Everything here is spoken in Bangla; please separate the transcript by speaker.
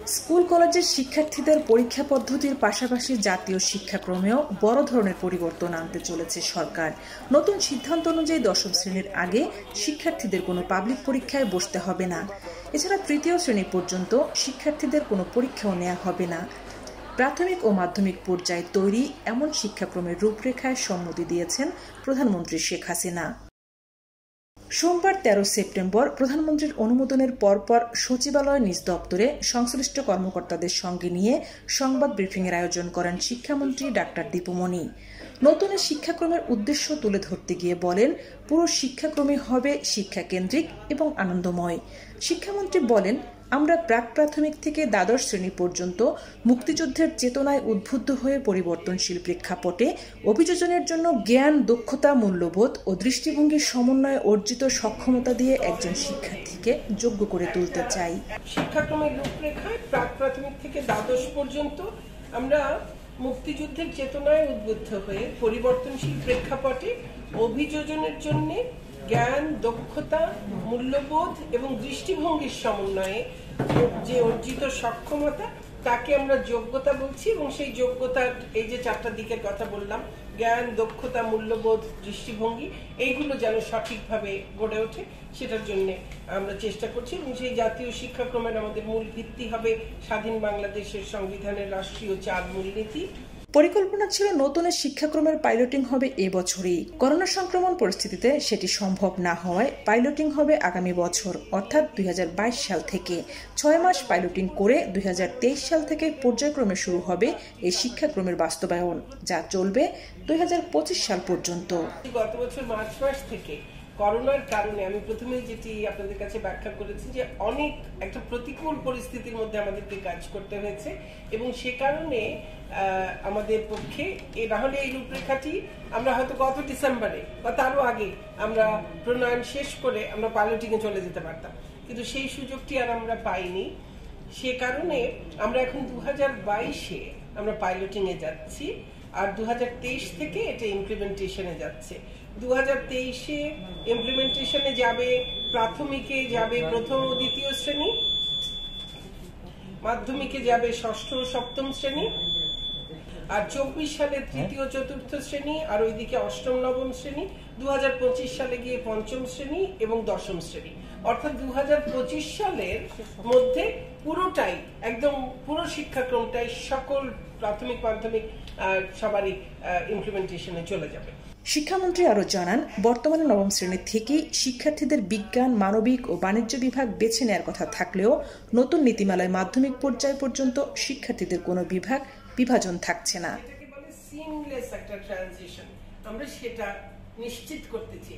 Speaker 1: স্কুল কলেজের শিক্ষার্থীদের পরীক্ষা পদ্ধতির পাশাপাশি জাতীয় শিক্ষাক্রমেও বড় ধরনের পরিবর্তন আনতে চলেছে সরকার। নতুন সিদ্ধান্ত অনুযায়ী দশম শ্রেণীর আগে শিক্ষার্থীদের কোনো পাবলিক পরীক্ষায় বসতে হবে না। এছাড়া তৃতীয় শ্রেণী পর্যন্ত শিক্ষার্থীদের কোনো পরীক্ষাও নেওয়া হবে না। প্রাথমিক ও মাধ্যমিক পর্যায়ে তৈরি এমন শিক্ষাক্রমের রূপরেখায় সম্মতি দিয়েছেন প্রধানমন্ত্রী শেখ হাসিনা। সোমবার 13 সেপ্টেম্বর প্রধানমন্ত্রীর অনুমোদনের পরপর সচিবালয় নিজ দপ্তরে সংশ্লিষ্ট কর্মকর্তাদের সঙ্গে নিয়ে সংবাদ ব্রিফিংয়ের আয়োজন করেন শিক্ষামন্ত্রী ডাক্তার দীপু মনি। নতুন শিক্ষাক্রমের উদ্দেশ্য তুলে ধরতে গিয়ে বলেন, পুরো শিক্ষাক্রমই হবে শিক্ষাকেন্দ্রিক এবং আনন্দময়। শিক্ষামন্ত্রী বলেন, আমরা প্রাক প্রাথমিক থেকে দ্বাদশ শ্রেণী পর্যন্ত মুক্তিযুদ্ধের চেতনায় উদ্বুদ্ধ হয়ে পরিবর্তনশীল প্রেক্ষাপটে অভিযোজনের জন্য জ্ঞান, দক্ষতা, মূল্যবোধ ও দৃষ্টিভঙ্গির সমন্বয়ে অর্জিত সক্ষমতা দিয়ে একজন শিক্ষার্থীকে যোগ্য করে তুলতে চাই।
Speaker 2: শিক্ষাক্রমের রূপরেখায় প্রাক প্রাথমিক থেকে দ্বাদশ পর্যন্ত আমরা মুক্তিযুদ্ধের চেতনায় উদ্বুদ্ধ হয়ে পরিবর্তনশীল প্রেক্ষাপটে অভিযোজনের জন্য জ্ঞান, দক্ষতা, মূল্যবোধ এবং দৃষ্টিভঙ্গির সমন্বয়ে যে অর্জিত সক্ষমতা তাকে আমরা যোগ্যতা বলছি। এবং সেই যোগ্যতার এই যে চারটা দিকের কথা বললাম, জ্ঞান, দক্ষতা, মূল্যবোধ, দৃষ্টিভঙ্গি, এইগুলো যেন সঠিকভাবে গড়ে ওঠে সেটার জন্য আমরা চেষ্টা করছি। এবং সেই জাতীয় শিক্ষাক্রমের আমাদের মূল ভিত্তি হবে স্বাধীন বাংলাদেশের সংবিধানের রাষ্ট্রীয় 4 মূলনীতি।
Speaker 1: পরিকল্পনা ছিল নতুনের শিক্ষাক্রমের পাইলটিং হবে এবছরই। করোনা সংক্রমণ পরিস্থিতিতে সেটি সম্ভব না হওয়ায় পাইলটিং হবে আগামী বছর, অর্থাৎ 2022 সাল থেকে। 6 মাস পাইলটিং করে 2023 সাল থেকে পর্যায়ক্রমে শুরু হবে এই শিক্ষাক্রমের বাস্তবায়ন, যা চলবে 2025 সাল পর্যন্ত।
Speaker 2: গত বছর মার্চ মাস থেকে করোনার কারণে আমি প্রথমে যেটি আপনাদের কাছে ব্যাখ্যা করেছি যে অনেক একটা প্রতিকূল পরিস্থিতির মধ্যে আমাদেরকে কাজ করতে হয়েছে এবং সে কারণে আমাদের পক্ষে না হলে এই রূপরেখাটি আমরা হয়তো গত ডিসেম্বরে বা তারও আগে আমরা প্রণয়ন শেষ করে আমরা পাইলটিং এ চলে যেতে পারতাম, কিন্তু সেই সুযোগটি আর আমরা পাইনি। সে কারণে আমরা এখন 2022-এ আমরা পাইলটিং এ যাচ্ছি আর 2023 থেকে এটা ইমপ্লিমেন্টেশনে যাচ্ছে। 2023-এ ইমপ্লিমেন্টেশনে যাবে, প্রাথমিকে যাবে প্রথম ও দ্বিতীয় শ্রেণী, মাধ্যমিকে যাবে ষষ্ঠ ও সপ্তম শ্রেণী, আর 24 সালে তৃতীয় চতুর্থ শ্রেণী, আর ওইদিকে অষ্টম নবম শ্রেণী, 2025 সালে গিয়ে পঞ্চম শ্রেণী এবং দশম শ্রেণী। অর্থাৎ 2025 সালের মধ্যে পুরোটাই একদম পুরো শিক্ষাক্রমটাই সকল প্রাথমিক মাধ্যমিক সবারই ইমপ্লিমেন্টেশনে চলে যাবে।
Speaker 1: শিক্ষামন্ত্রী আরও জানান, বর্তমানে নবম শ্রেণী থেকেই শিক্ষার্থীদের বিজ্ঞান, মানবিক ও বাণিজ্য বিভাগ বেছে নেওয়ার কথা থাকলেও নতুন নীতিমালায় মাধ্যমিক পর্যায় পর্যন্ত শিক্ষার্থীদের কোনো বিভাজন থাকছে না।
Speaker 2: সিমলেস একটা ট্রানজিশন আমরা সেটা নিশ্চিত করতে চাই।